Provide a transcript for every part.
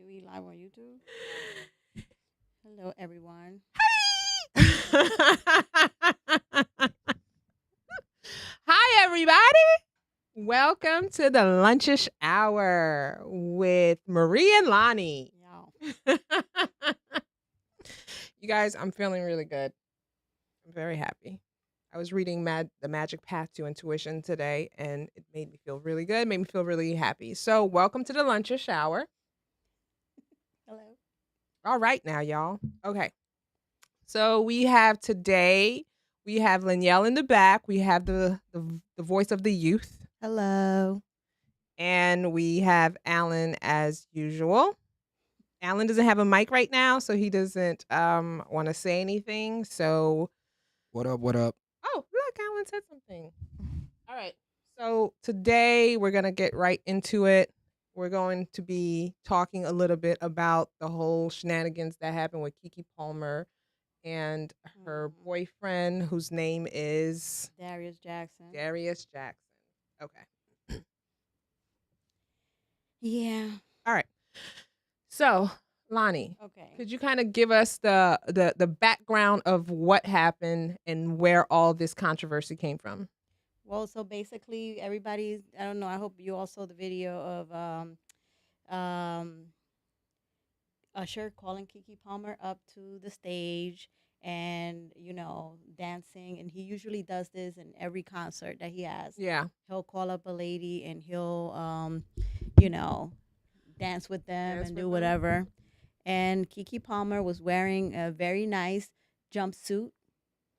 We live on YouTube. Hello, everyone. Hi, everybody. Welcome to the Lunchish Hour with Marie and Lonnie. Y'all. You guys, I'm feeling really good. I'm very happy. I was reading The Magic Path to Intuition today, and it made me feel really good, made me feel really happy. So, welcome to the Lunchish Hour. Hello. All right, now, y'all. Okay. So, we have Lanielle in the back. We have the voice of the youth. Hello. And we have Alan as usual. Alan doesn't have a mic right now, so he doesn't want to say anything. So, What up? What up? oh, look, Alan said something. All right. So today we're gonna get right into it. We're going to be talking a little bit about the whole shenanigans that happened with Keke Palmer and her boyfriend, whose name is Darius Jackson. Darius Jackson. Okay. Yeah. All right. So, Lonnie, Okay. could you kind of give us the background of what happened and where all this controversy came from? Well, so basically, everybody's. I don't know. I hope you all saw the video of Usher calling Keke Palmer up to the stage and dancing, and he usually does this in every concert that he has. Yeah. He'll call up a lady and he'll dance with them Dance and with do them. whatever. And Keke Palmer was wearing a very nice jumpsuit,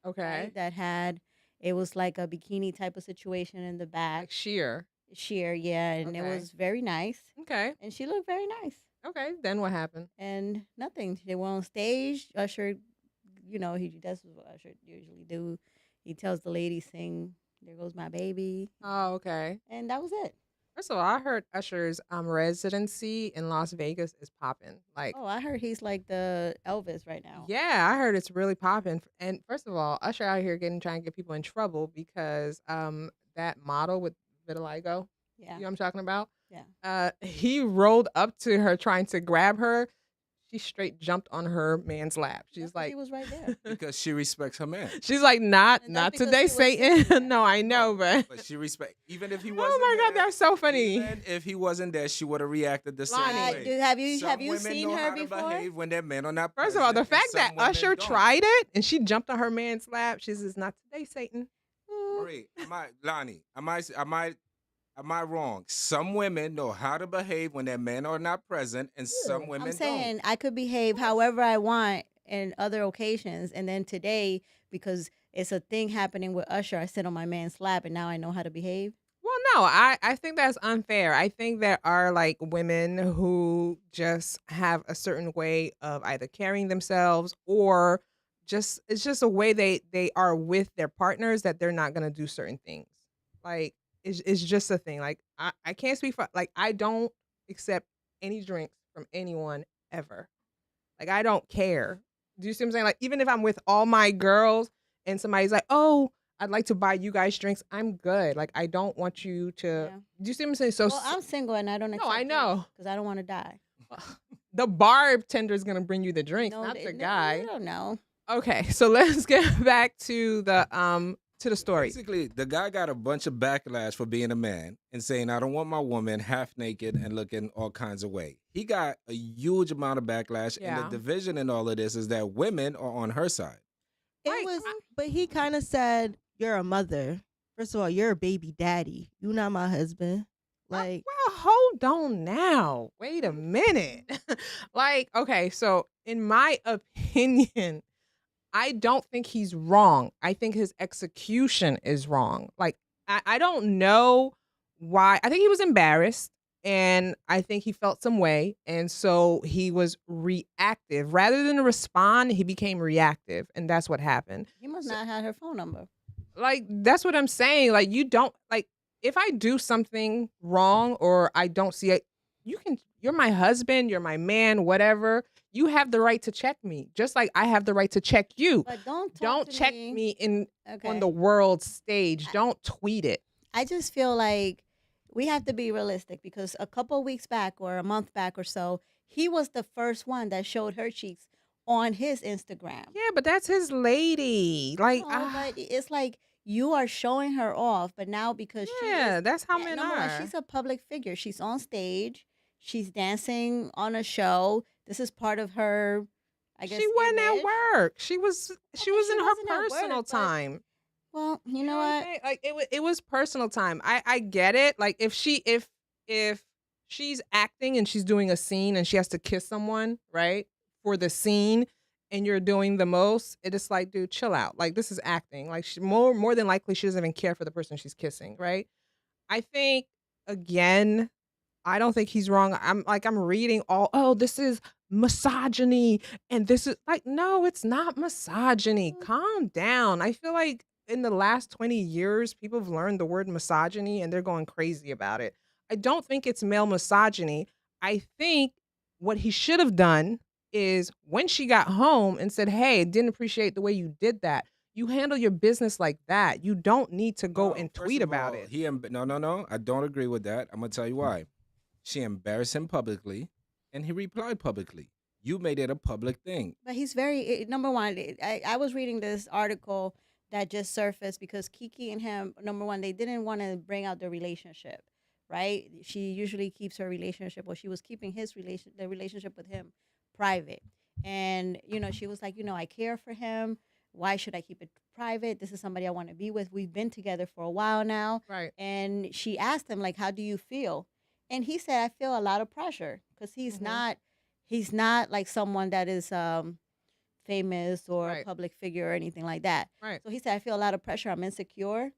Okay. right, that had, it was like a bikini type of situation in the back. Like sheer. Sheer, yeah, and it Okay. was very nice. Okay. And she looked very nice. Okay. Then what happened? And nothing. They went on stage. Usher, that's what Usher usually do. He tells the lady, sing "There Goes My Baby," Oh, okay. and that was it. First of all, I heard Usher's residency in Las Vegas is popping. Like, Oh, I heard he's like the Elvis right now. yeah, I heard it's really popping. And first of all, Usher out here trying to get people in trouble because that model with vitiligo, Yeah. you know what I'm talking about? Yeah. He rolled up to her trying to grab her. She straight jumped on her man's lap. She's like, he was right there. Because she respects her man. she's like, not And that's because today, she was Satan. sitting there. No, I know, but But she respect even if he wasn't. oh my God, there, that's so funny. Even if he wasn't there, she would have reacted the same Lonnie. way. Have you Some women seen know her how to before? behave when their men are not. First of all, the present, fact and that some women Usher don't. tried it and she jumped on her man's lap, she says, not today, Satan. Marie, Lonnie, am I wrong? Some women know how to behave when their men are not present, and some women I'm saying don't. I could behave however I want in other occasions, and then today, because it's a thing happening with Usher, I sit on my man's lap, and now I know how to behave. Well, no, I think that's unfair. I think there are like women who just have a certain way of either carrying themselves or just it's just a way they are with their partners that they're not gonna do certain things. Like it's just a thing. Like I can't speak for like I don't accept any drinks from anyone ever. Like I don't care. Do you see what I'm saying? Like even if I'm with all my girls and somebody's like, "Oh, I'd like to buy you guys drinks," I'm good. Like I don't want you to. Yeah. Do you see what I'm saying? So Well, I'm single, and I don't. No, I know. because I don't want to die. the bartender is gonna bring you the drinks, not the guy. I don't know. Okay, so let's get back to the story. Basically, the guy got a bunch of backlash for being a man and saying, I don't want my woman half naked and looking all kinds of way. He got a huge amount of backlash, and Yeah. the division in all of this is that women are on her side. Right. But he kind of said, "You're a mother. First of all, you're a baby daddy. You not my husband." Like, well, hold on now. Wait a minute. Like, okay, so in my opinion, I don't think he's wrong. I think his execution is wrong. Like, I don't know why. I think he was embarrassed and I think he felt some way. And so he was reactive. Rather than respond, he became reactive. And that's what happened. He must not have her phone number. Like, that's what I'm saying. Like, you don't, like, if I do something wrong or I don't see it, you're my husband, you're my man, whatever. You have the right to check me, just like I have the right to check you. But don't check me in Okay. on the world stage. Don't tweet it. I just feel like we have to be realistic because a couple weeks back or a month back or so, he was the first one that showed her cheeks on his Instagram. Yeah, but that's his lady. Like, No, but it's like you are showing her off, but now because she is yeah, that's how yeah, men number one, are. she's a public figure. She's on stage, she's dancing on a show. This is part of her, I She guess, wasn't at image. work. She was Okay, she in her wasn't at work, personal but time. well, you You know know what I'm what? saying? Like it was personal time. I get it. Like if she's acting and she's doing a scene and she has to kiss someone, right? For the scene and you're doing the most, it is like, dude, chill out. Like this is acting. Like she more than likely she doesn't even care for the person she's kissing, right? I think again, I don't think he's wrong. I'm reading all, "Oh, this is misogyny and this is" like, no, it's not misogyny. Mm, Calm down. I feel like in the last 20 years, people have learned the word misogyny and they're going crazy about it. I don't think it's male misogyny. I think what he should have done is when she got home and said, "Hey, didn't appreciate the way you did that." You handle your business like that. You don't need to go No, and first tweet of about all, it. no. I don't agree with that. I'm gonna tell you why. She embarrassed him publicly, and he replied publicly. You made it a public thing. but he's very number one. I was reading this article that just surfaced because Kiki and him, number one, they didn't want to bring out the relationship, right? She usually keeps her relationship, or she was keeping the relationship with him private. And she was like, I care for him. Why should I keep it private? This is somebody I want to be with. We've been together for a while now. Right. And she asked him, like, how do you feel? And he said, I feel a lot of pressure because Mhm. he's not like someone that is famous or a Right. public figure or anything like that. Right. So he said, I feel a lot of pressure. I'm insecure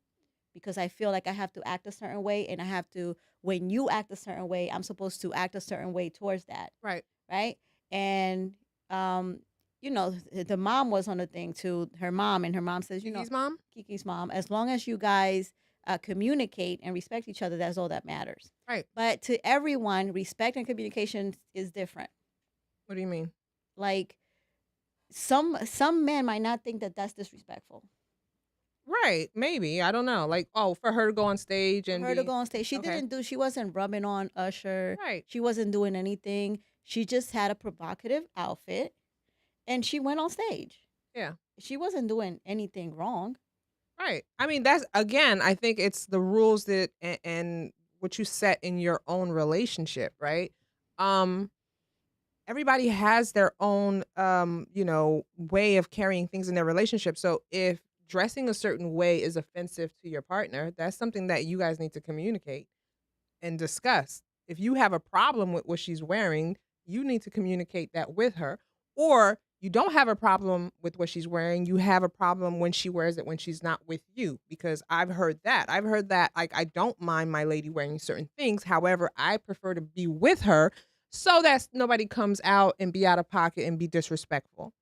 because I feel like I have to act a certain way, and I have to, when you act a certain way, I'm supposed to act a certain way towards that. Right. Right. And, um, the mom was on the thing too, her mom, and her mom says, Kiki's mom? Kiki's mom, as long as you guys communicate and respect each other, that's all that matters. Right. But to everyone, respect and communication is different. What do you mean? Like some men might not think that that's disrespectful. Right, maybe, I don't know, like, oh, for her to go on stage For and her to be go on stage, okay. she wasn't rubbing on Usher. Right, She wasn't doing anything. She just had a provocative outfit and she went on stage. yeah, She wasn't doing anything wrong. right. I mean, that's again, I think it's the rules that and what you set in your own relationship, right? Um, everybody has their own, way of carrying things in their relationship, so if dressing a certain way is offensive to your partner, that's something that you guys need to communicate and discuss. If you have a problem with what she's wearing, you need to communicate that with her. Or you don't have a problem with what she's wearing, you have a problem when she wears it when she's not with you. Because I've heard that. I've heard that, like, I don't mind my lady wearing certain things. However, I prefer to be with her so that nobody comes out and be out of pocket and be disrespectful.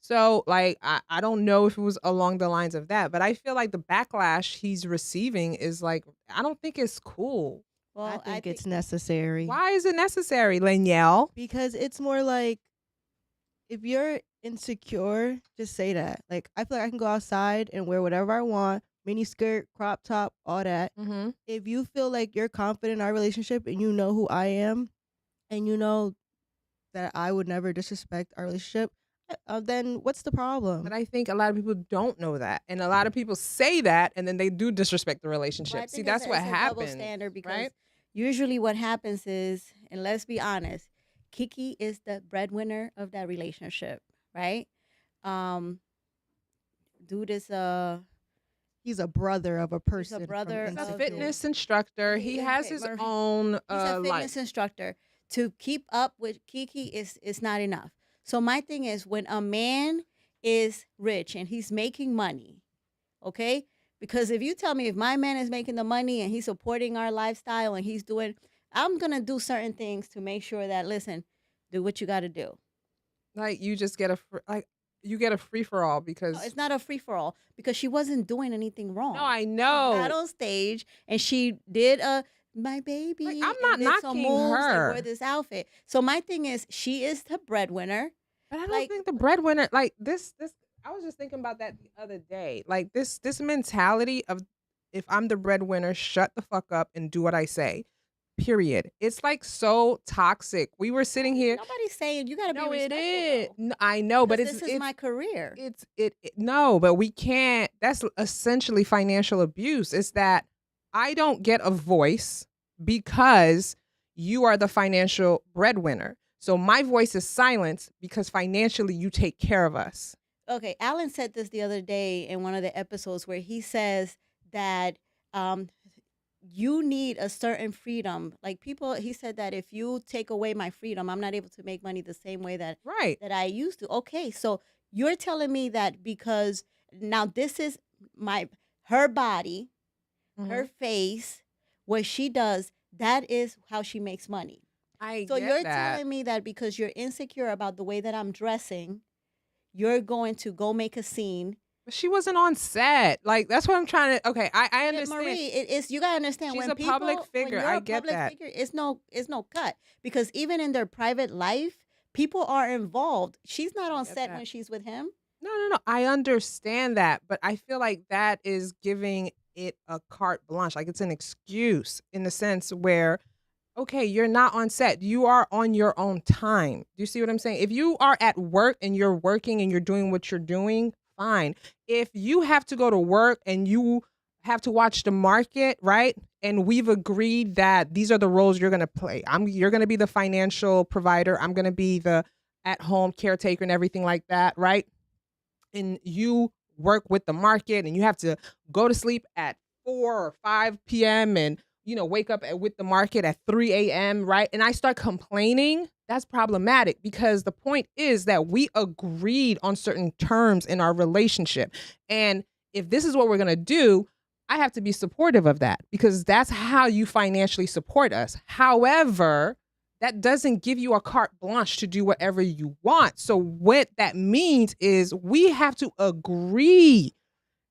So, like, I don't know if it was along the lines of that, but I feel like the backlash he's receiving is like, I don't think it's cool. I Well, I think think it's necessary Why is it necessary, Lanielle? because it's more like if you're insecure, just say that. Like I feel like I can go outside and wear whatever I want, mini skirt, crop top, all that. Mhm. If you feel like you're confident in our relationship and you know who I am and you know that I would never disrespect our relationship, then what's the But problem? I think a lot of people don't know that, and a lot of people say that, and then they do disrespect the well, I relationship. See, think that's what it's a double happens, standard because right? usually what happens is, and let's be honest, Kiki is the breadwinner of that relationship, right? Um, dude is He's a brother of a he's a person from brother He's a of Insecure. fitness instructor. He he, has his he- own he's a fitness life. instructor. To keep up with Kiki is not enough. So my thing is when a man is rich and he's making money, okay? Because if you tell me if my man is making the money and he's supporting our lifestyle and he's doing, I'm gonna do certain things to make sure that listen, do what you got to do. Like you just get you get a free for all No, because it's not a free for all because she wasn't doing anything no, wrong. I She got know. on stage and she did a my Like baby I'm and not did some knocking moves and wore her, this outfit. So my thing is, she is the breadwinner. but I don't Like think the breadwinner like this. I was just thinking about that the other day. Like this mentality of if I'm the breadwinner, shut the fuck up and do what I say. Period. It's like so toxic. We were sitting here. Nobody's saying you got to be No, it respectful is. though. I know, but Because this is my career. no, but we can't. That's essentially financial abuse. It's that I don't get a voice because you are the financial breadwinner. So my voice is silenced because financially you take care of us. Okay, Alan said this the other day in one of the episodes where he says that you need a certain freedom. Like people, he said that if you take away my freedom, I'm not able to make money the same way that Right. that I used to. Okay, so you're telling me that because now this is her body, her face, what she does, that is how she makes money. So you're telling me that because you're insecure about the way that I'm dressing, you're going to go make a scene. But she wasn't on set. Like that's what I'm trying to. Okay, I understand. Marie, it's you gotta understand She's when a public figure. When you're I a get public that. figure, it's no cut because even in their private life, people are involved. She's not on set when she's with him. No. I understand that, but I feel like that is giving it a carte blanche. Like it's an excuse in the sense where, okay, you're not on set. You are on your own time. Do you see what I'm saying? If you are at work and you're working and you're doing what you're doing, fine. If you have to go to work and you have to watch the market, right? And we've agreed that these are the roles you're going to play. You're going to be the financial provider. I'm going to be the at-home caretaker and everything like that, right? And you work with the market and you have to go to sleep at 4 or 5 p.m. and wake up with the market at 3 a.m., right? And I start complaining, that's problematic because the point is that we agreed on certain terms in our relationship. And if this is what we're going to do, I have to be supportive of that because that's how you financially support us. However, that doesn't give you a carte blanche to do whatever you want. So what that means is we have to agree.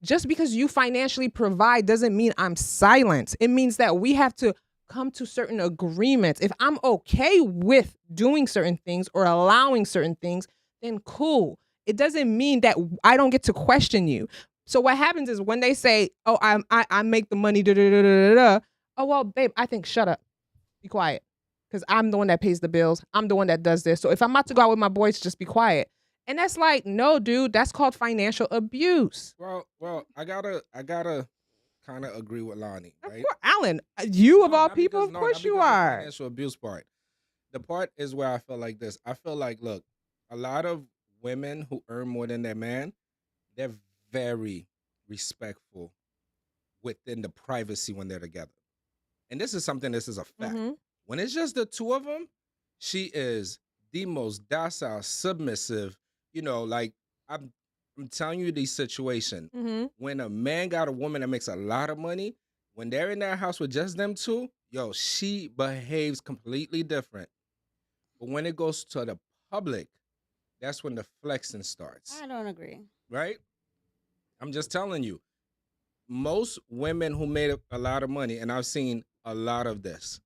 Just because you financially provide doesn't mean I'm silent. It means that we have to come to certain agreements. If I'm okay with doing certain things or allowing certain things, then cool. It doesn't mean that I don't get to question you. So what happens is when they say, "Oh, I make the money," da da da da da. Oh well, babe, I think shut up, be quiet, because I'm the one that pays the bills. I'm the one that does this. So if I'm about to go out with my boys, just be quiet. And that's like, no, dude, that's called financial abuse. Well, I gotta kind of agree with Lonnie, right? Of course, Alan, you of No, all not people, because- of no, course not you because of the are. financial abuse part. The part is where I feel like this. I feel like, look, a lot of women who earn more than their man, they're very respectful within the privacy when they're together. And this is a fact. Mhm. When it's just the two of them, she is the most docile, submissive. Like I'm telling you these situations. Mhm. When a man got a woman that makes a lot of money, when they're in that house with just them two, she behaves completely different. But when it goes to the public, that's when the flexing starts. I don't agree. Right? I'm just telling you. Most women who made a lot of money, and I've seen a lot of this,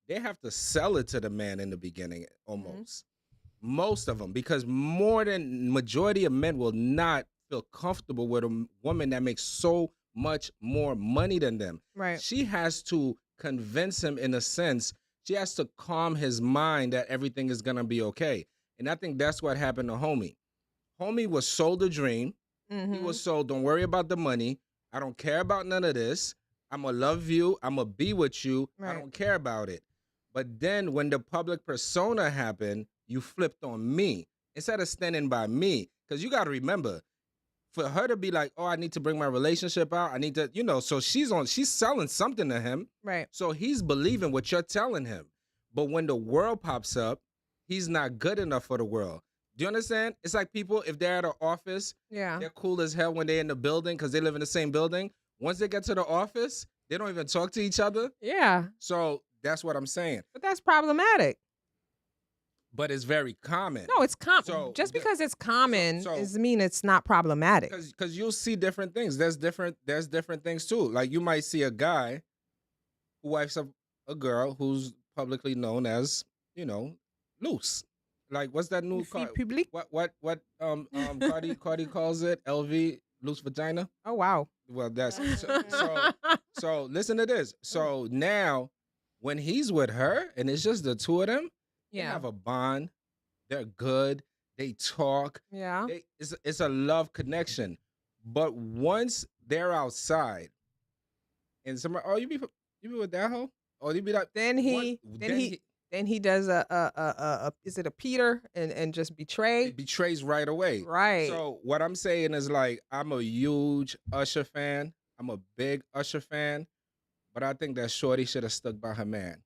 they have to sell it to the man in the beginning almost. Most of them, because more than majority of men will not feel comfortable with a woman that makes so much more money than them. Right. She has to convince him in a sense. She has to calm his mind that everything is gonna be okay. And I think that's what happened to Homie. Homie was sold a dream. He was sold, don't worry about the money. I don't care about none of this. I'm going to love you. I'm going to be with you. Right. I don't care about it. But then when the public persona happened, you flipped on me instead of standing by me. Because you got to remember, for her to be like, oh, I need to bring my relationship out. I need to, so she's selling something to him. Right. So he's believing what you're telling him. But when the world pops up, he's not good enough for the world. Do you understand? It's like people, if they're at an office, they're cool as hell when they're in the building because they live in the same building. Once they get to the office, they don't even talk to each other. Yeah. So that's what I'm saying. But that's problematic. But it's very common. No, it's common. So just because it's common doesn't mean it's not problematic. Because you'll see different things. There's different things too. Like you might see a guy who wipes up a girl who's publicly known as, loose. Like what's that new car? Public? What Cardi calls it? LV loose vagina. Oh wow. Well, that's so. Listen to this. So now, when he's with her and it's just the two of them, they Yeah. have a bond. They're good. They talk. Yeah. It's a love connection. But once they're outside, and somebody, oh, you be with that hoe? Or you be like, Then he does a is it a Peter and just betray? it betrays right away. Right. So what I'm saying is, like, I'm a huge Usher fan. I'm a big Usher fan, but I think that Shorty should have stuck by her man.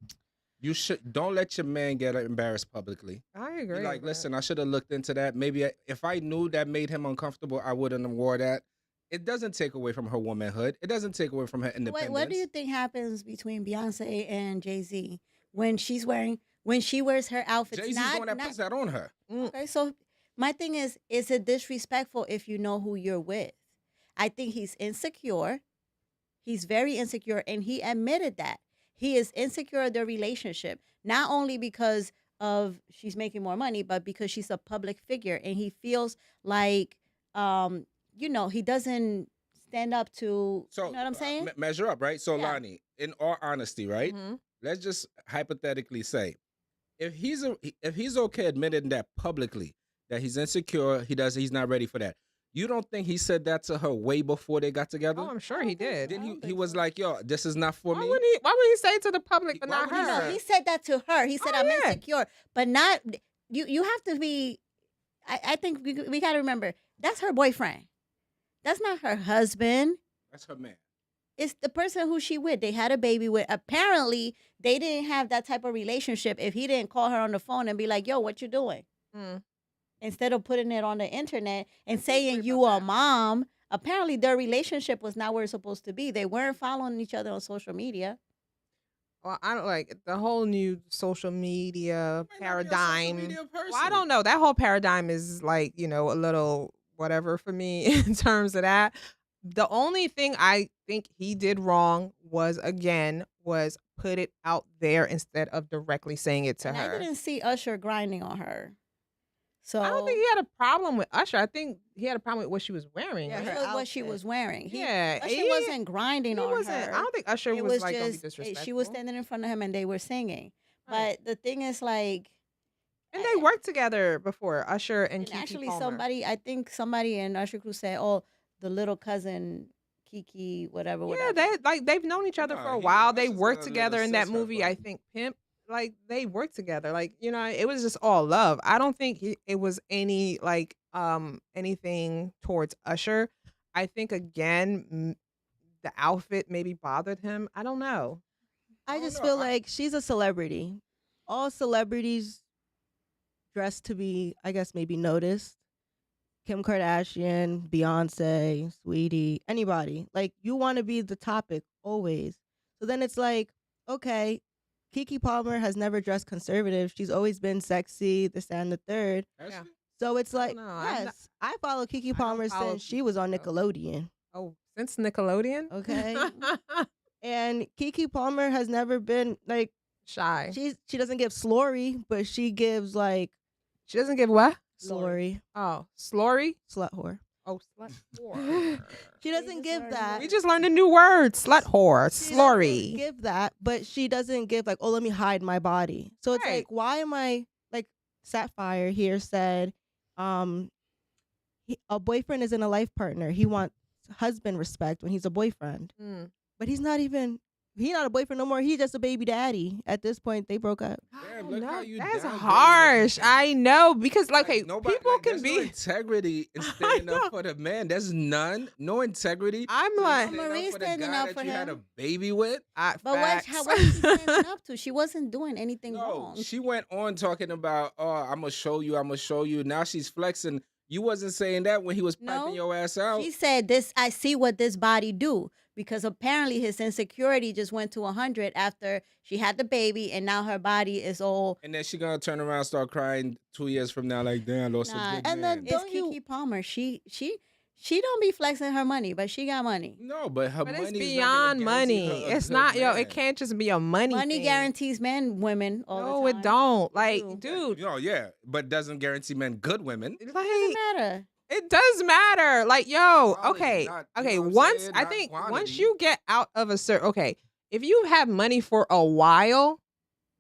Don't let your man get embarrassed publicly. I Be agree. like, listen, I should have looked into that. Maybe if I knew that made him uncomfortable, I wouldn't have wore that. It doesn't take away from her womanhood. It doesn't take away from her independence. What do you think happens between Beyonce and Jay-Z when she wears her outfits? Jay-Z's the one that puts that on her. Okay, so my thing is it disrespectful if you know who you're with? I think he's insecure. He's very insecure, and he admitted that. He is insecure of their relationship, not only because of she's making more money, but because she's a public figure, and he feels like, he doesn't stand up to, So, you know what I'm saying? Measure up, right? So, Yeah. Lonnie, in all honesty, right? Let's just hypothetically say, if he's okay admitting that publicly, that he's insecure, he's not ready for that. You don't think he said that to her way before they got together? Oh, I'm sure he did. Then he was like, yo, this is not for me. Why would he say it to the public but Why not would he her? say He said that to her. He said, Oh, I'm yeah. insecure, but not you. You have to be. I think we got to remember that's her boyfriend. That's not her husband. That's her man. It's the person who she with. They had a baby with. Apparently, they didn't have that type of relationship if he didn't call her on the phone and be like, yo, what you doing? Instead of putting it on the internet and saying you a mom. Apparently, their relationship was not where it's supposed to be. They weren't following each other on social media. Well, I don't like the whole new social media Might not be a social paradigm. media person. Well, I don't know. That whole paradigm is like, a little whatever for me in terms of that. The only thing I think he did wrong was put it out there instead of directly saying it to And her. I didn't see Usher grinding on her. So I don't think he had a problem with Usher. I think he had a problem with what she was wearing. Yeah, it right? her was what she outfit. was wearing. Yeah, Usher he wasn't grinding He on wasn't. her. I don't think Usher It was was like gonna be just disrespectful. she was standing in front of him and they were singing. Right. But the thing is, like, And they worked together before, Usher and and Keke actually Palmer. I think somebody in Usher crew said, "Oh, the little cousin Keke, whatever." Yeah, they've known each other Nah, for a he- while. They Usher's worked got a together little in that sister, movie. I but- think Pimp. Like they worked together. Like it was just all love. I don't think it was any anything towards Usher. I think again the outfit maybe bothered him. I don't know. I don't just know. feel like she's a celebrity. All celebrities dress to be, I guess, maybe noticed. Kim Kardashian, Beyonce, Sweetie, anybody. Like, you want to be the topic always. So then it's like, okay, Keke Palmer has never dressed conservative. She's always been sexy, this and the third. Has Yeah. she? So it's I like, don't know. I'm yes, I follow Keke don't Palmer follow since she was on Keke, though. Nickelodeon. Oh, since Nickelodeon. Okay. And Keke Palmer has never been like, Shy. she doesn't give slurry, but she gives like She doesn't give what? slurry, Oh, slurry. slut whore. Oh, slut whore. She doesn't give that. We just learned a new word. Slut whore. She doesn't Slurry. give that, but she doesn't give like, oh, let me hide my body. So it's Right. like, why am I like Sapphire here said, a boyfriend isn't a life partner. He wants husband respect when he's a boyfriend, Mm. but he's not a boyfriend no more. He's just a baby daddy. At this point, they broke up. Damn, Oh, look no, how you that's downgraded harsh. everything. I know because like, hey, nobody, people can there's be. no integrity in standing know. up for the man. There's none, no integrity. I'm So you like, stand up Marie's for the standing guy up that for you had a him. baby with. But facts. what is she standing up to? She wasn't doing anything No, wrong. she went on talking about, oh, I'm gonna show you. Now she's flexing. You wasn't saying that when he was piping No, your ass out. She said this, I see what this body do, because apparently his insecurity just went to 100 after she had the baby, and now her body is all. And then she gonna turn around and start crying 2 years from now, like, damn, I lost Nah, a good and man. then It's Don't you- Keke Palmer. She don't be flexing her money, but she got money. No, but her But money it's is beyond not gonna guarantee money. her a It's good not, yo. man. It can't just be a money. Money thing. guarantees men, women all No, the it time. don't. Like, do. dude, Yeah, but doesn't guarantee men good women. like Doesn't matter. It does matter. Like, yo, Quality, okay. not, you Okay, know what I'm once saying? I Not think once quantity. you get out of a certain okay, if you have money for a while,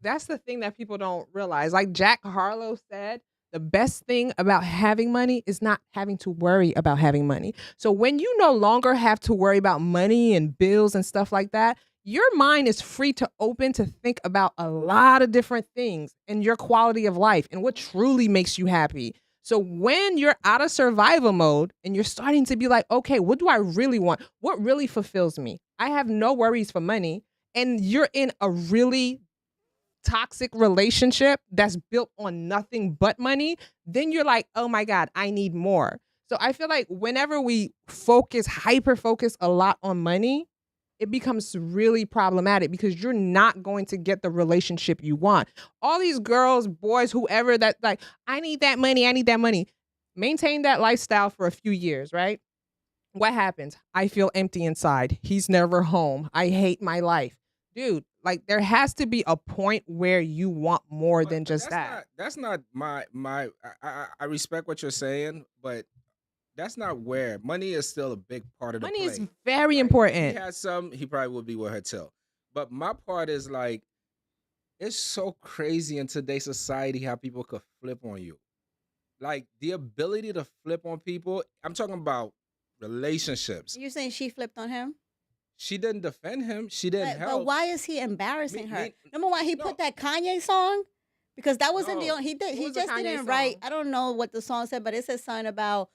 that's the thing that people don't realize. Like Jack Harlow said, the best thing about having money is not having to worry about having money. So when you no longer have to worry about money and bills and stuff like that, your mind is free to open to think about a lot of different things and your quality of life and what truly makes you happy. So when you're out of survival mode and you're starting to be like, okay, what do I really want? What really fulfills me? I have no worries for money. And you're in a really toxic relationship that's built on nothing but money, then you're like, oh my God, I need more. So I feel like whenever we hyper focus a lot on money, it becomes really problematic because you're not going to get the relationship you want. All these girls, boys, whoever that like, I need that money, I need that money. Maintain that lifestyle for a few years, right? What happens? I feel empty inside. He's never home. I hate my life. Dude, like there has to be a point where you want more than just that. That's not my. I respect what you're saying, but that's not where money is still a big part of the Money play. is very Right? If important. he had some, he probably would be with her too. But my part is like, it's so crazy in today's society how people could flip on you. Like the ability to flip on people. I'm talking about relationships. You're saying she flipped on him? She didn't defend him. She didn't But help. why is he embarrassing her? Number one, he no. put that Kanye song because that wasn't the No. only. He did. What He was the just Kanye didn't write. song? I don't know what the song said, but it said something about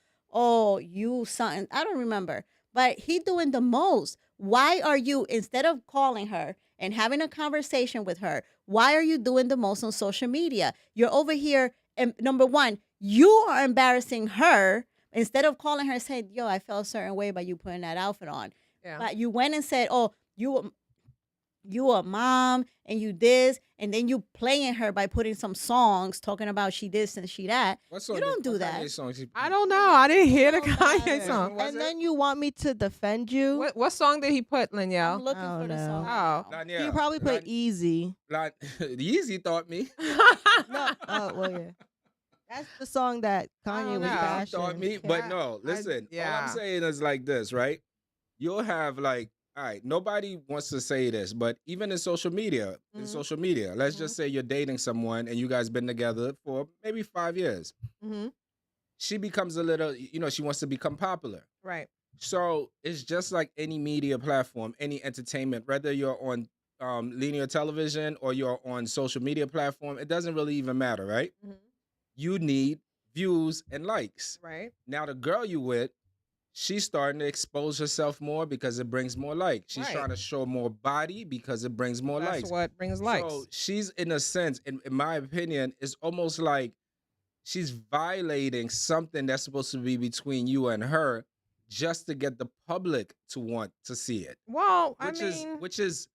you something. I don't remember. But he doing the most. Why are you instead of calling her and having a conversation with her? Why are you doing the most on social media? You're over here. And number one, you are embarrassing her instead of calling her and saying, "Yo, I felt a certain way by you putting that outfit on." Yeah. But you went and said, "Oh, you a mom and you this," and then you playing her by putting some songs talking about she this and she that. What song You don't do what that. Kanye song she- I don't know. I didn't hear the Don't Kanye matter. song. Was And it? then you want me to defend you? What song did he put, I'm Lanielle? looking Oh, for the no. song. Oh. Right now. Lanielle, You probably put easy. Yeezy thought me. No. Oh, well, yeah. That's the song that I Kanye don't was know. bashing. Thought me, Yeah, but no. Listen, all yeah. I'm saying is like this, right? You'll have like, all right, nobody wants to say this, but even in social media, let's just say you're dating someone and you guys been together for maybe 5 years. Mhm. She becomes a little, she wants to become popular. Right. So it's just like any media platform, any entertainment, whether you're on linear television or you're on social media platform, it doesn't really even matter, right? Mhm. You need views and likes. Right. Now the girl you with, she's starting to expose herself more because it brings more likes. She's Right. trying to show more body because it brings more That's likes. what brings likes. So she's in a sense, in my opinion, it's almost like she's violating something that's supposed to be between you and her just to get the public to want to see it. Well, Which is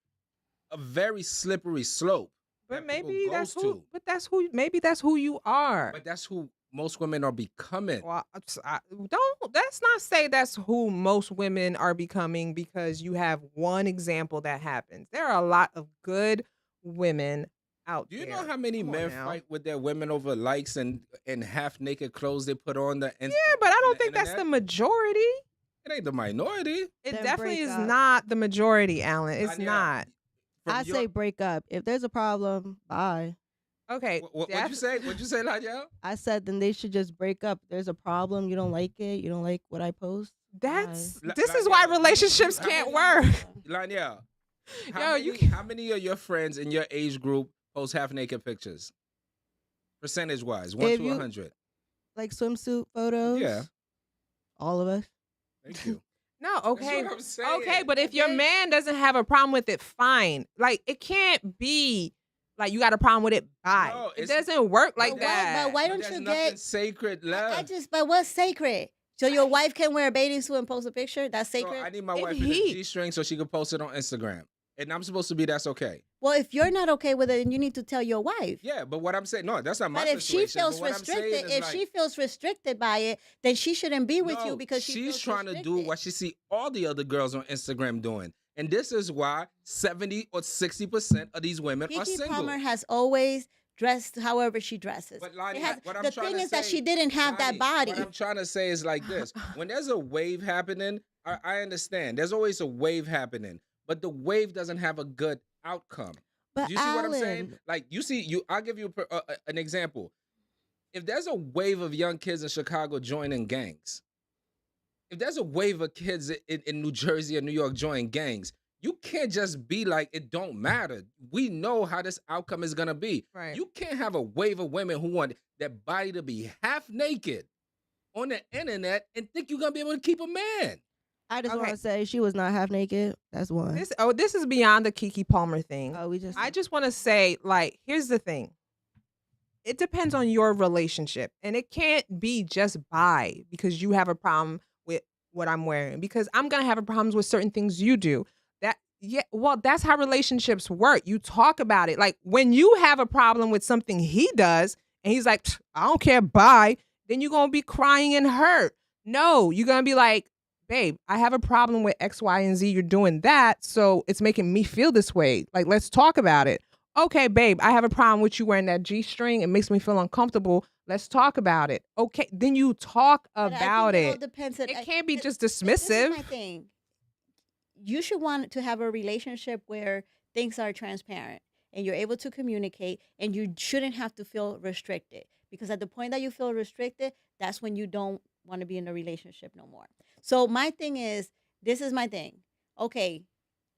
a very slippery slope. but that people maybe goes that's who. to. But maybe that's who you are. But that's who most women are becoming. Well, let's not say that's who most women are becoming because you have one example that happens. There are a lot of good women out Do there. you know how many Come on men now. fight with their women over likes and half naked clothes they put on the Yeah, but I don't think that's the internet? majority. It ain't the minority. It Then definitely break is up. not the majority, Alan. It's Danielle, not. from I your- say break up. If there's a problem, bye. Okay. What'd you say? What'd you say, Lanyelle? I said then they should just break up. There's a problem. You don't like it. You don't like what I post. That's Bye. this is why Lanyelle, relationships how can't many- work. Lanyelle, Yo, how many of your friends in your age group post half naked pictures? Percentage wise, 1 If to you- 100. Like swimsuit photos. Yeah. All of us. Thank you. No, okay. what I'm saying. Okay, but if But your then- man doesn't have a problem with it, fine. Like it can't be like you got a problem with it, bye. No, It it's- doesn't work like But that. why But don't there's you nothing get? sacred left? But what's sacred? So your wife can wear a bathing suit and post a picture? That's So sacred? I need my If wife in a he- G-string so she can post it on Instagram. And I'm supposed to be that's okay. Well, if you're not okay with it, then you need to tell your wife. Yeah, but what I'm saying, no, that's not my But if she situation. feels But what I'm saying restricted, is if like, she feels restricted by it, then she shouldn't be with no, you because she she's feels trying to do restricted. what she see all the other girls on Instagram doing. And this is why 70 or 60% of these women are Keke single. Palmer has always dress however she dresses. But Lonnie, It has, what I'm the trying thing to is that say, she didn't have that Lonnie, what body. I'm trying to say is like this: when there's a wave happening, I understand. There's always a wave happening, but the wave doesn't have a good outcome. But Do you see what I'm saying? Alan, Like you see, I'll give you an example. If there's a wave of young kids in Chicago joining gangs, if there's a wave of kids in New Jersey or New York joining gangs, you can't just be like, it don't matter. We know how this outcome is gonna be. Right. You can't have a wave of women who want their body to be half naked on the internet and think you're gonna be able to keep a man. I just want Okay. to say she was not half naked. That's one. This is beyond the Keke Palmer thing. Oh, we just. I just want to say, like, here's the thing. It depends on your relationship, and it can't be just by because you have a problem with what I'm wearing, because I'm gonna have a problems with certain things you do. Well, that's how relationships work. You talk about it. Like when you have a problem with something he does, and he's like, I don't care, bye. Then you're gonna be crying and hurt. No, you're gonna be like, babe, I have a problem with X, Y, and Z. You're doing that, so it's making me feel this way. Like, let's talk about it. Okay, babe, I have a problem with you wearing that G-string. It makes me feel uncomfortable. Let's talk about it. Okay, then you talk But I about think it all it. depends. It can't be just This is dismissive. my thing. You should want to have a relationship where things are transparent and you're able to communicate, and you shouldn't have to feel restricted, because at the point that you feel restricted, that's when you don't want to be in a relationship no more. So my thing is, this is my thing. Okay,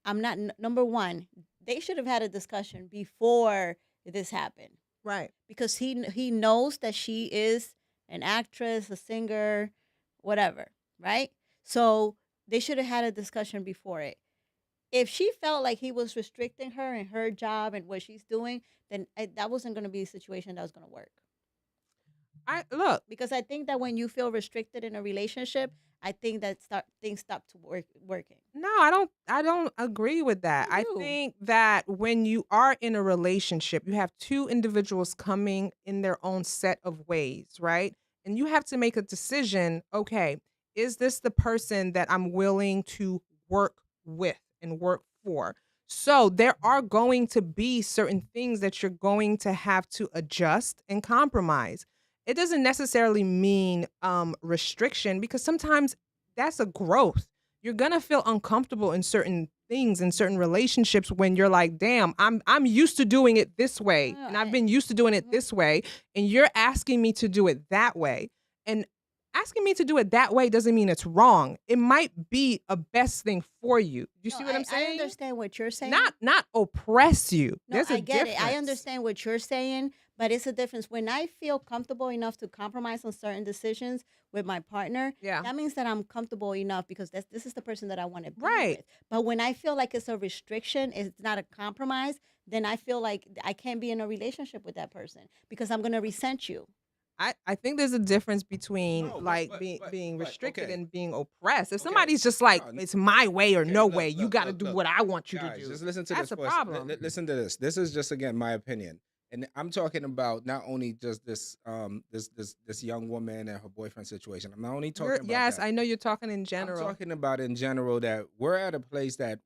I'm not number one. They should have had a discussion before this happened, Right. because he knows that she is an actress, a singer, whatever, right? So they should have had a discussion before it. If she felt like he was restricting her and her job and what she's doing, then that wasn't going to be a situation that was going to work. Look, Because I think that when you feel restricted in a relationship, I think that things stop to working. no, I don't agree with that. I I do. think that when you are in a relationship, you have two individuals coming in their own set of ways, right? And you have to make a decision, okay, is this the person that I'm willing to work with and work for? So there are going to be certain things that you're going to have to adjust and compromise. It doesn't necessarily mean restriction, because sometimes that's a growth. You're gonna feel uncomfortable in certain things, in certain relationships, when you're like, damn, I'm used to doing it this way, No, and I've been used to doing it this way, and you're asking me to do it that way. And asking me to do it that way doesn't mean it's wrong. It might be a best thing for you. You No, see what I'm I saying? understand what you're saying. Not oppress you. No, There's a I get it. I difference. understand what you're saying, but it's a difference. When I feel comfortable enough to compromise on certain decisions with my partner, Yeah. that means that I'm comfortable enough, because this is the person that I want to be Right. with. But when I feel like it's a restriction, it's not a compromise, then I feel like I can't be in a relationship with that person, because I'm going to resent you. I think there's a difference between No, like being but, restricted okay. and being oppressed. If Okay. somebody's just like, No, it's my way or okay, no look, way, you look, got to look, do look. what I want you Guys, to do. just listen to That's this a for problem. Listen to this. This is just again my opinion, and I'm talking about not only just this young woman and her boyfriend situation. I'm not only talking about Yes, that. I know you're talking in general. I'm talking about in general that we're at a place that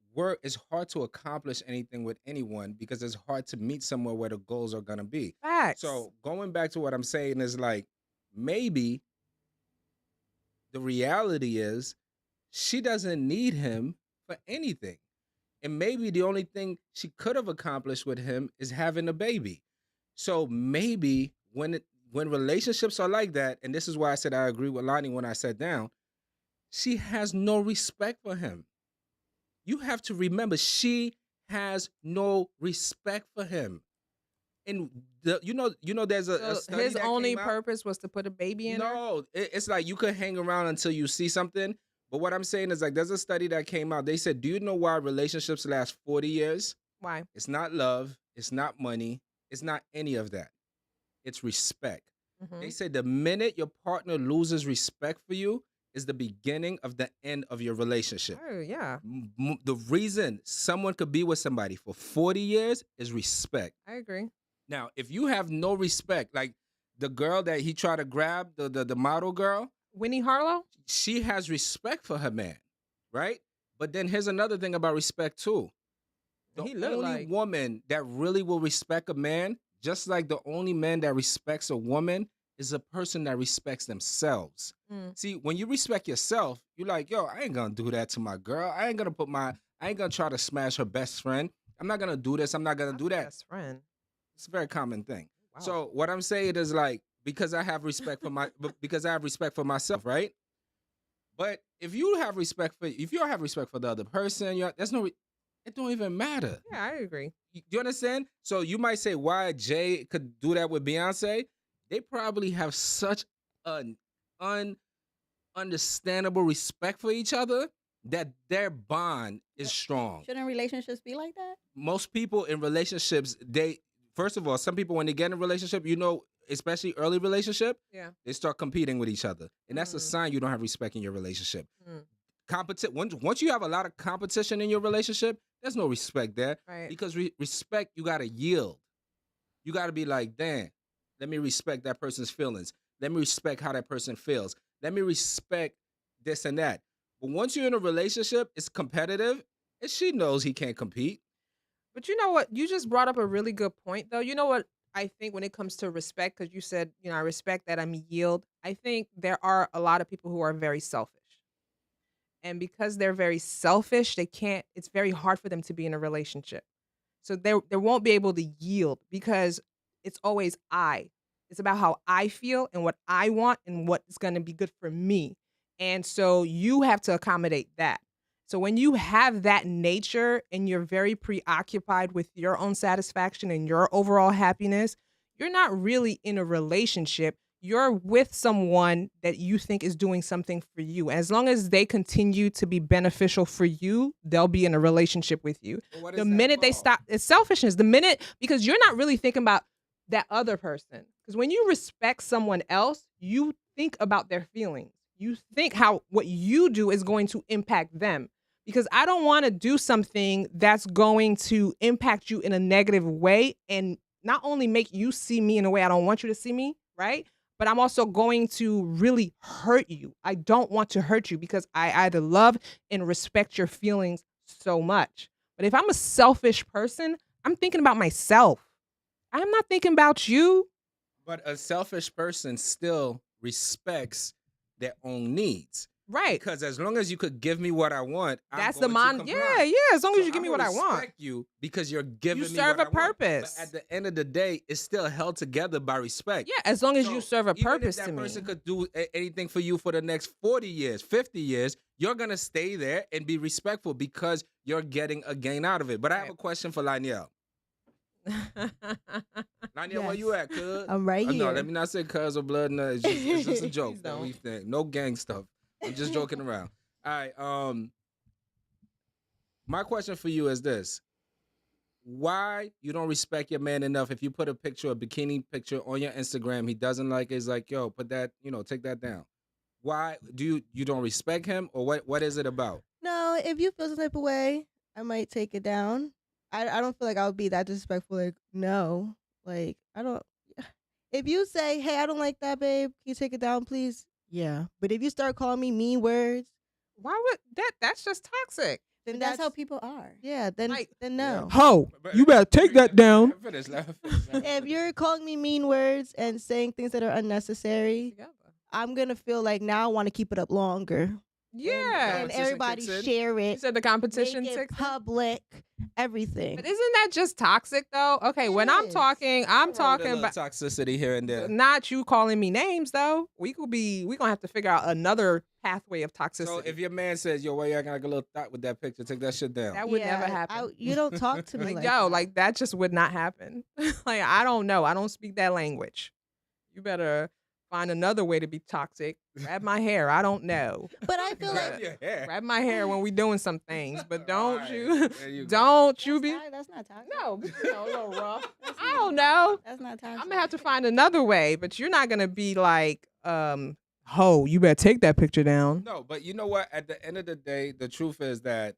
it's hard to accomplish anything with anyone, because it's hard to meet somewhere where the goals are gonna be. Facts. So going back to what I'm saying is like, maybe the reality is she doesn't need him for anything. And maybe the only thing she could have accomplished with him is having a baby. So maybe when relationships are like that, and this is why I said I agree with Lonnie when I sat down, she has no respect for him. You have to remember, she has no respect for him. And there's a So study his that only came out. purpose was to put a baby in her. No, it's like you could hang around until you see something. But what I'm saying is, like, there's a study that came out. They said, do you know why relationships last 40 years? Why? It's not love. It's not money. It's not any of that. It's respect. They said the minute your partner loses respect for you is the beginning of the end of your relationship. Oh yeah, The reason someone could be with somebody for 40 years is respect. I agree. Now, if you have no respect, like the girl that he tried to grab, the model girl, Winnie Harlow. she has respect for her man, right? But then here's another thing about respect too. The He looked only like- woman that really will respect a man just like the only man that respects a woman is a person that respects themselves. See, when you respect yourself, you're like, yo, I ain't gonna do that to my girl. I ain't gonna try to smash her best friend. I'm not gonna do this. I'm not gonna do that. Best friend. It's a very common thing. Wow. So what I'm saying is like, because I have respect for myself, right? But if you don't have respect for the other person, it don't even matter. Yeah, I agree. Do you understand? So you might say why Jay could do that with Beyonce. They probably have such an understandable respect for each other that their bond is strong. Shouldn't relationships be like that? Most people in relationships, first of all, some people when they get in a relationship, especially early relationship, they start competing with each other. And that's a sign you don't have respect in your relationship. Once you have a lot of competition in your relationship, there's no respect there. Right. Because respect, you got to yield. You got to be like, damn, let me respect that person's feelings. Let me respect how that person feels. Let me respect this and that. But once you're in a relationship, it's competitive, and she knows he can't compete. But you know what? You just brought up a really good point, though. You know what I think when it comes to respect, because you said, I respect that I'm yield. I think there are a lot of people who are very selfish. And because they're very selfish, it's very hard for them to be in a relationship. So they won't be able to yield because it's always I. It's about how I feel and what I want and what's going to be good for me. And so you have to accommodate that. So when you have that nature and you're very preoccupied with your own satisfaction and your overall happiness, you're not really in a relationship. You're with someone that you think is doing something for you. As long as they continue to be beneficial for you, they'll be in a relationship with you. The minute they stop, it's selfishness. Because you're not really thinking about that other person. Because when you respect someone else, you think about their feelings. You think how what you do is going to impact them. Because I don't want to do something that's going to impact you in a negative way and not only make you see me in a way I don't want you to see me, right? But I'm also going to really hurt you. I don't want to hurt you because I either love and respect your feelings so much. But if I'm a selfish person, I'm thinking about myself. I'm not thinking about you. But a selfish person still respects their own needs. Right. Because as long as you could give me what I want, that's I'm going to comply. Yeah. As long as you give me what I want. I respect you because you're giving me what I want. You serve a purpose. But at the end of the day, it's still held together by respect. Yeah, as long as you serve a purpose to me. Even if that person could do anything for you for the next 40 years, 50 years, you're going to stay there and be respectful because you're getting a gain out of it. But I have a question for Lionel. Lionel, where you at, cuz? I'm right here. No, let me not say cuz or blood. No, it's just a joke that we think. No gang stuff. I'm just joking around. All right. My question for you is this: why you don't respect your man enough? If you put a bikini picture on your Instagram, he doesn't like it. It's like, yo, put that, take that down. Why do you don't respect him, or what is it about? No, if you feel some type of way, I might take it down. I don't feel like I would be that disrespectful. Like, no, like I don't. If you say, hey, I don't like that, babe, can you take it down, please? Yeah, but if you start calling me mean words, why would that's just toxic? Then that's how people are. Yeah, then no. Ho, you better take that down. If you're calling me mean words and saying things that are unnecessary, I'm gonna feel like now I want to keep it up longer. Yeah, and everybody share it. You said the competition make it public, everything. But isn't that just toxic though? Okay, when I'm talking about toxicity here and there. Not you calling me names though. We gonna have to figure out another pathway of toxicity. So if your man says, "Yo, why you acting like a little thought with that picture? Take that shit down." That would never happen. You don't talk to me like yo, like that just would not happen. Like I don't know. I don't speak that language. You better find another way to be toxic. Grab my hair. I don't know. But I feel like grab my hair when we doing some things. But don't That's be. That's not toxic. No, but a little rough. I don't know. That's not toxic. I'm gonna have to find another way. But you're not gonna be like, ho, you better take that picture down. No, but you know what? At the end of the day, the truth is that,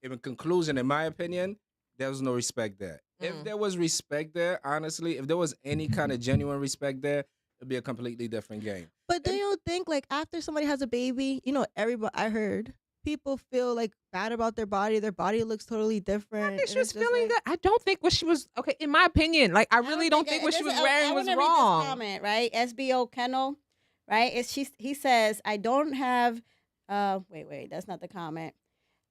in conclusion, in my opinion, there was no respect there. If there was respect there, honestly, if there was any kind of genuine respect there, it'd be a completely different game. But do you think like after somebody has a baby, everybody, I heard people feel like bad about their body. Their body looks totally different. I think and she was it's just feeling like, good. I don't think what she was okay. In my opinion, like I really don't think what she was wearing was read wrong. this comment, right? SBO Kennel, right? He says, I don't have wait, that's not the comment.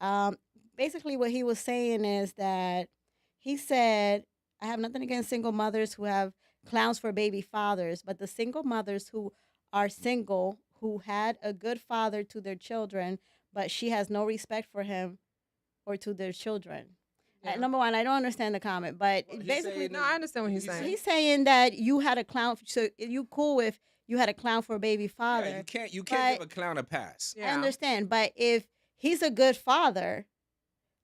Um Basically what he was saying is that he said, I have nothing against single mothers who have clowns for baby fathers, but the single mothers who are single who had a good father to their children, but she has no respect for him or to their children. Yeah. Number one, I don't understand the comment, but Well, he's basically, saying No, I understand what he's saying. he's saying that you had a clown. So you cool with you had a clown for a baby father? Yeah, you can't but give a clown a pass. I Yeah. understand, but if he's a good father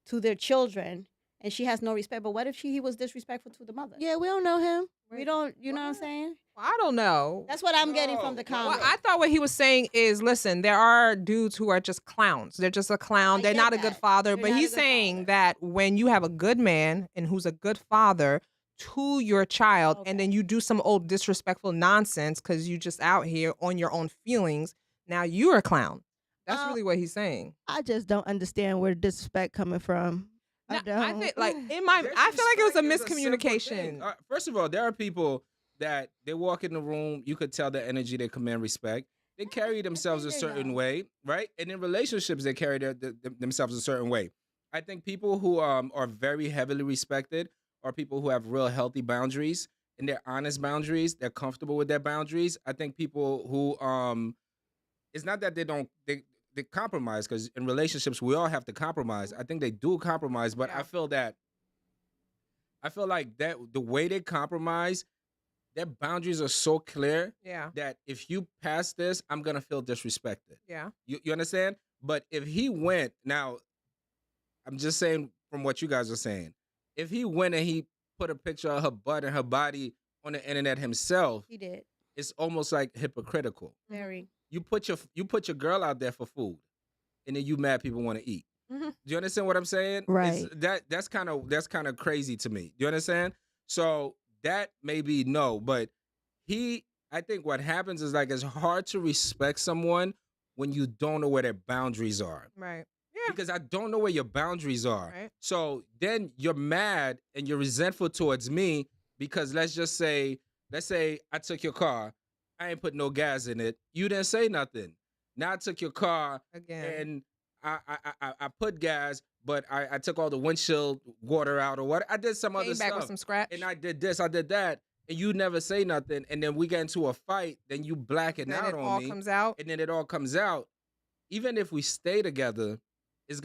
to their children and she has no respect, but what if he was disrespectful to the mother? yeah, we don't know him. We don't. You know what I'm saying? Well, I don't know. That's what I'm getting from No. the Well, Well, comment. I thought what he was saying is, listen, there are dudes who are just clowns. They're just a clown. I They're get not a good that. father. They're But not a he's good saying father. that when you have a good man and who's a good father to your child, and then Okay. you do some old disrespectful nonsense because you just out here on your own feelings, now you're a clown. That's really what he's saying. I just don't understand where disrespect coming from. I Now, don't. I think, like, in my, I feel like it was a Disrespect is simple thing. miscommunication. First of all, there are people that they walk in the room, you could tell the energy, they command respect. They carry themselves a think they certain know. way, right? And in relationships, they carry themselves a certain way. I think people who are very heavily respected are people who have real healthy boundaries, and they're honest boundaries. They're comfortable with their boundaries. I think people who it's not that they compromise, because in relationships we all have to compromise. I think they do compromise, but Yeah. I feel like that the way they compromise, their boundaries are so clear Yeah. that if you pass this, I'm gonna feel disrespected. Yeah. You understand? But if he went, now I'm just saying from what you guys are saying, if he went and he put a picture of her butt and her body on the internet himself, He did it's almost like hypocritical. very. You put your girl out there for food, and then you mad people want to eat. Mhm. Do you understand what I'm saying? Right. That's kind of crazy to me. Do you understand? So that may be no, but I think what happens is, like, it's hard to respect someone when you don't know where their boundaries are. Right. Yeah. Because I don't know where your boundaries are. Right. So then you're mad and you're resentful towards me because let's say I took your car, I ain't put no gas in it. You didn't say nothing. Now I took your car Again. and I put gas, but I took all the windshield water out or what. I did some other Came back stuff. with some scratch. And I did this, I did that, and you never say nothing. And then we get into a fight, then you black it Then out it on all me. comes out. And then it all comes out. Even if we stay together, I'm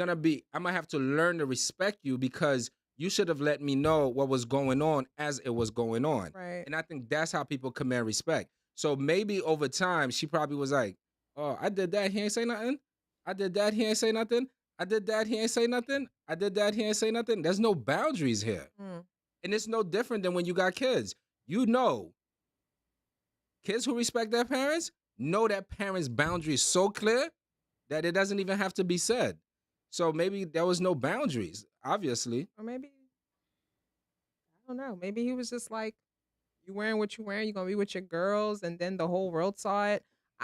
gonna have to learn to respect you because you should have let me know what was going on as it was going on. Right. And I think that's how people command respect. So maybe over time, she probably was like, oh, I did that, he ain't say nothing. I did that, he ain't say nothing. I did that, he ain't say nothing. I did that, he ain't say nothing. There's no boundaries here. Mm. And it's no different than when you got kids. You know, kids who respect their parents know that parents' boundaries so clear that it doesn't even have to be said. So maybe there was no boundaries, obviously. Or maybe, I don't know. Maybe he was just like, you wearing what you wearing, you're going to be with your girls, and then the whole world saw it.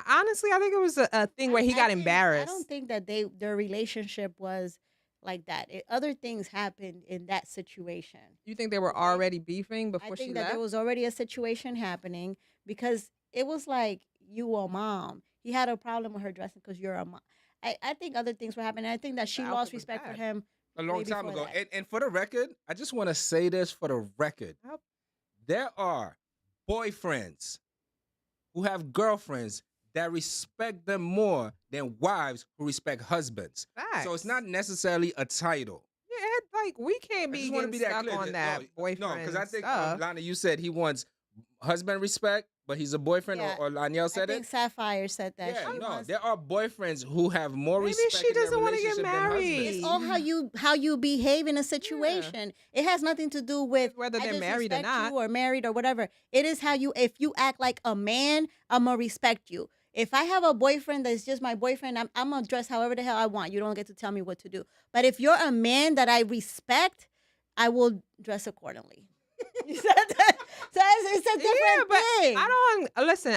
Honestly, I think it was a thing where he got embarrassed. I don't think that their relationship was like that. Other things happened in that situation. You think they were already beefing before I think she that left? there was already a situation happening because it was like, you a mom. He had a problem with her dressing because you're a mom. I think other things were happening. I think that she The lost outfit was respect for bad. him A long way time before ago. that. And for the record, I just want to say this for the record. Yep. There are boyfriends who have girlfriends that respect them more than wives who respect husbands. Facts. So it's not necessarily a title. Yeah, like, we can't I be just want to getting be that stuck clear. on that boyfriend No, because I think, stuff. Lana, you said he wants husband respect, but he's a boyfriend, Yeah, or Lanielle I said think it? Sapphire said that. Yeah, she no, wants- there are boyfriends who have more Maybe respect she in their doesn't wanna get relationship than husbands. married. It's all how you behave in a situation. It has nothing to do with Whether I they're just married or respect not. you or married or whatever. It is how you. If you act like a man, I'm gonna respect you. If I have a boyfriend that's just my boyfriend, I'm gonna dress however the hell I want. You don't get to tell me what to do. But if you're a man that I respect, I will dress accordingly. You said that. So it's a different Yeah, but thing. I don't listen.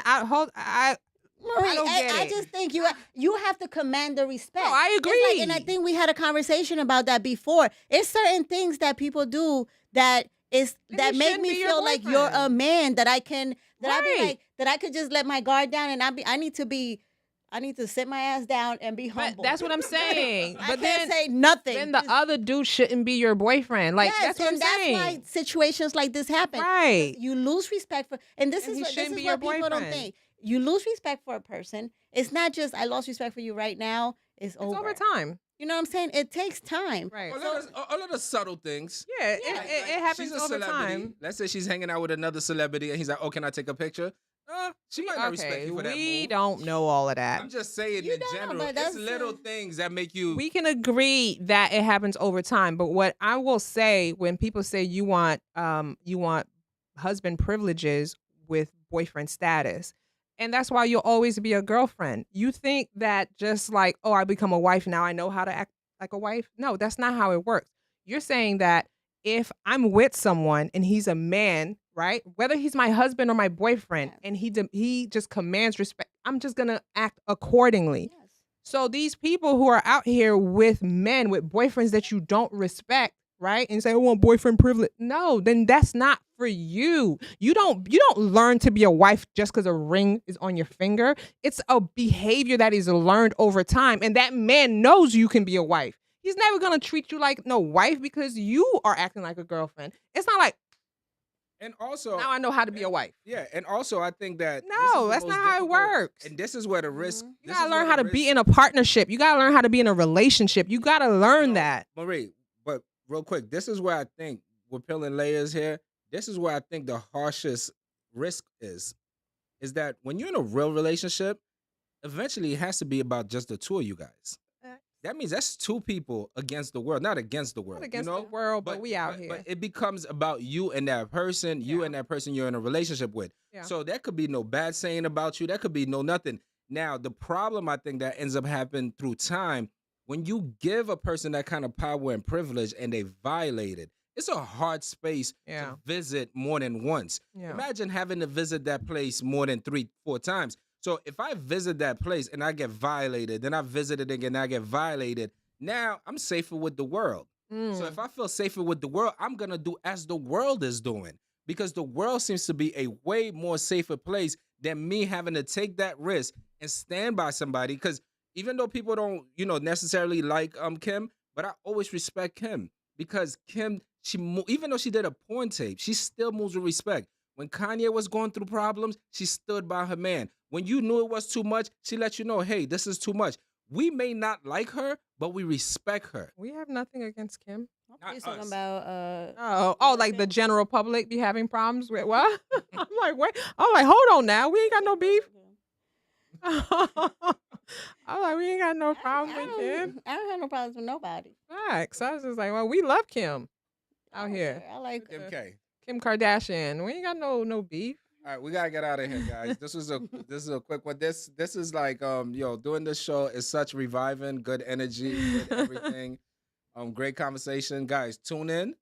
Marie, I don't get I it. just think you have to command the respect. No, I agree. It's like, and I think we had a conversation about that before. It's certain things that people do that And that he make shouldn't me be your feel like you're a boyfriend. man, that I can, that I be Right. like, that I could just let my guard down, and I need to sit my ass down and be But humble. that's what I'm saying. I But can't then, say nothing. then the Just- other dude shouldn't be your boyfriend. Like, yes, that's what I'm and that's saying. why situations like this happen. Right. You lose respect for, and this And is he what, this shouldn't is be your what people don't boyfriend. think. You lose respect for a person. It's not just I lost respect for you right now. It's It's over. over time. You know what I'm saying? It takes time. Right. All of the subtle things. Yeah, Yeah. it happens She's a over celebrity. time. Let's say she's hanging out with another celebrity, and he's like, "Oh, can I take a picture?" She might not respect Okay, you for that we move. don't know all of that. I'm just saying You in don't know, general, but it's that's, little things that make you. We can agree that it happens over time, but what I will say when people say you want husband privileges with boyfriend status, and that's why you'll always be a girlfriend. You think that just like, oh, I become a wife now, I know how to act like a wife. No, that's not how it works. You're saying that if I'm with someone and he's a man, right? Whether he's my husband or my boyfriend, Yes. and he just commands respect, I'm just gonna act accordingly. yes. So these people who are out here with men, with boyfriends that you don't respect, right? And say, I want boyfriend privilege. No, then that's not for you. You don't learn to be a wife just because a ring is on your finger. It's a behavior that is learned over time. And that man knows you can be a wife. He's never gonna treat you like no wife because you are acting like a girlfriend. It's not like, And also, now I know how to be a wife. yeah, and also I think that No, that's not how it works. And this is where the risk. You gotta learn how to be in a partnership. You gotta learn how to be in a relationship. You gotta learn that. Marie, but real quick, this is where I think we're peeling layers here. This is where I think the harshest risk is that when you're in a real relationship, eventually it has to be about just the two of you guys. That means that's two people against the world, not against the world. Not against you know? the world, but we out here. But it becomes about you and that person, you and that person you're in a relationship with. Yeah. So there could be no bad saying about you. There could be no nothing. Now, the problem I think that ends up happening through time, when you give a person that kind of power and privilege and they violate it, it's a hard space to visit more than once. Yeah. Imagine having to visit that place more than 3-4 times. So if I visit that place and I get violated, then I visit it again and I get violated, now I'm safer with the world. So if I feel safer with the world, I'm going to do as the world is doing, because the world seems to be a way more safer place than me having to take that risk and stand by somebody. Because even though people don't, necessarily like Kim, but I always respect Kim, because Kim, even though she did a porn tape, she still moves with respect. When Kanye was going through problems, she stood by her man. When you knew it was too much, she let you know, hey, this is too much. We may not like her, but we respect her. We have nothing against Kim. You're talking about like the general public be having problems with what? I'm like, wait. I'm like, hold on now. We ain't got no beef. I'm like, we ain't got no problem with Kim. I don't have no problems with nobody. Facts. I was just like, well, we love Kim out here. I like Kim Kardashian. We ain't got no beef. All right, we gotta get out of here, guys. This is a quick one. This is like doing this show is such reviving, good energy, good everything. Great conversation, guys. Tune in.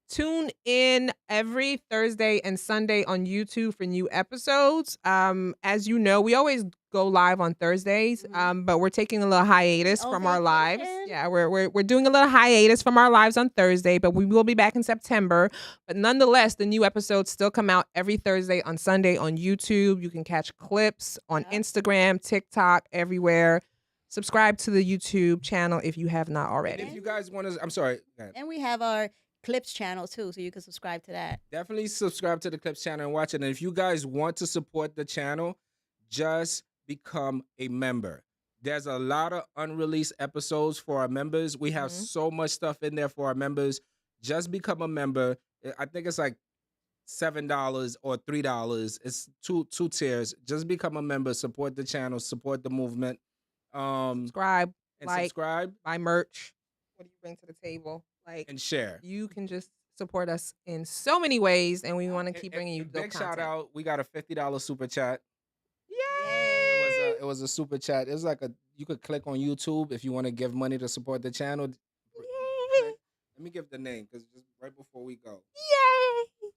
Tune in every Thursday and Sunday on YouTube for new episodes. As you know, we always go live on Thursdays, but we're taking a little hiatus from our lives. Yeah, we're doing a little hiatus from our lives on Thursday, but we will be back in September. But nonetheless, the new episodes still come out every Thursday on Sunday on YouTube. You can catch clips on Instagram, TikTok, everywhere. Subscribe to the YouTube channel if you have not already. And if you guys want to, I'm sorry. And we have our Clips channel too, so you can subscribe to that. Definitely subscribe to the Clips channel and watch it. And if you guys want to support the channel, just become a member. There's a lot of unreleased episodes for our members. We have so much stuff in there for our members. Just become a member. I think it's like $7 or $3. It's two tiers. Just become a member. Support the channel. Support the movement. Subscribe. And subscribe. Buy merch. What do you bring to the table? And share. You can just support us in so many ways, and we want to keep bringing you big content. shout out. We got a $50 super chat. Yay! It was a super chat. It was like you could click on YouTube if you want to give money to support the channel. Yay! Let me give the name because just right before we go. Yay!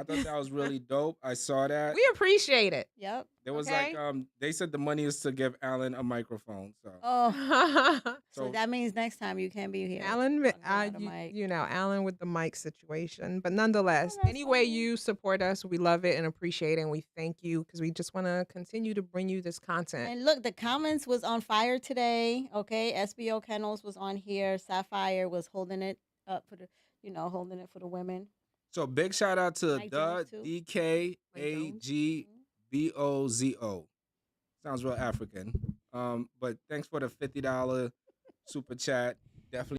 I thought that was really dope. I saw that. We appreciate it. Yep. There was okay. like they said the money is to give Alan a microphone. So Oh, so so that means next time you can't be here. Alan, talking about the mic. you know, Alan with the mic situation. But nonetheless, that's any way fine. you support us, we love it and appreciate it. And we thank you because we just want to continue to bring you this content. And look, the comments was on fire today. Okay, SBO Kennels was on here. Sapphire was holding it up for the, holding it for the women. so big shout out to Mike the Jones, too. DKAGBOZO. Sounds real African. But thanks for the $50 super chat. Definitely.